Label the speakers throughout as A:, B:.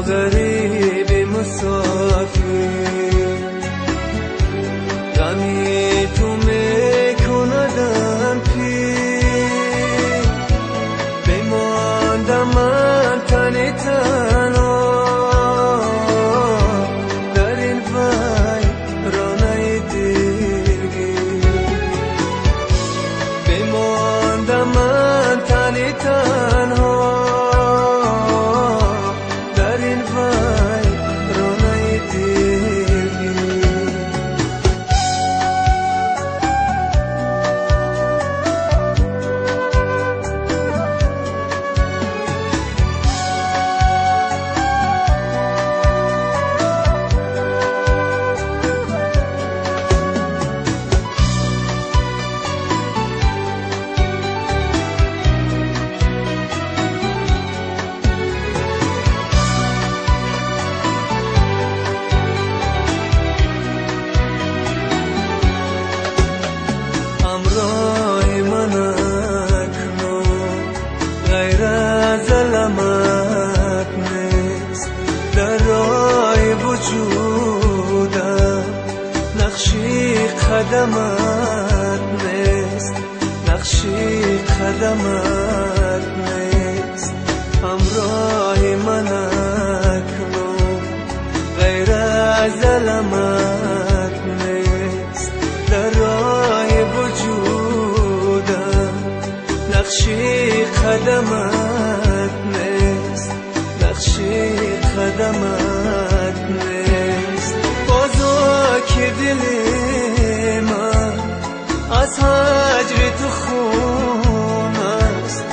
A: غریب مسافر غمی تو میکندم پیر بماندم من تنی تنها در این ویرانه دلگیر بماندم من تنی تنها ظلمت نیست در راه وجودم نقشی قدمت نیست نقشی قدمت نیست همراه من اکنون غیر از ظلمت نیست در راه وجودم نقشی قدمت نیست نقشی قدمت نیست بازا که دل من از هجر تو خون است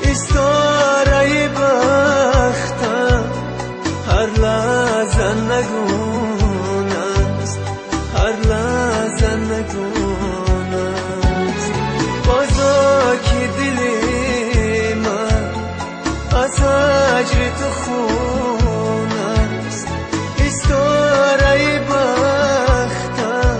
A: استاره بختم هر لحظه نگون است هر لحظه نگون است بازا که دل از هجر تو خون است استاره بختم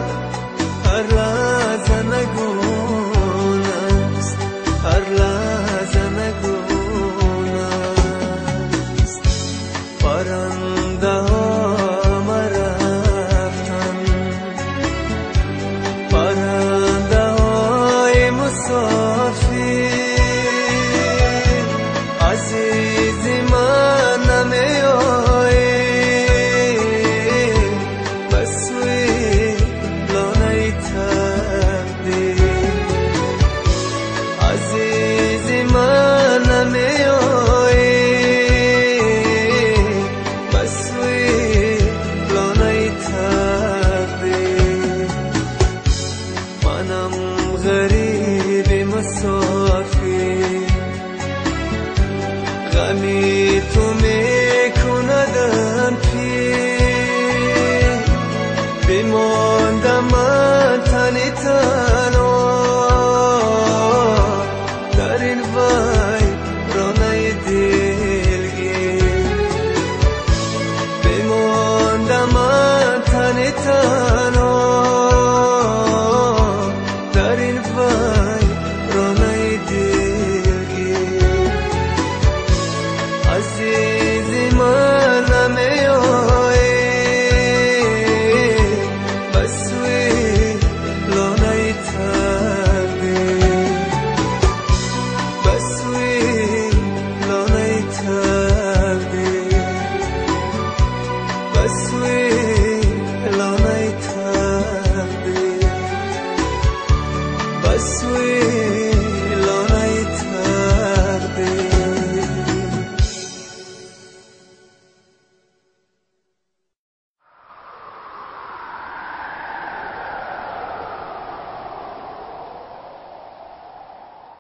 A: هر لحظه نگون است هر لحظه نگون است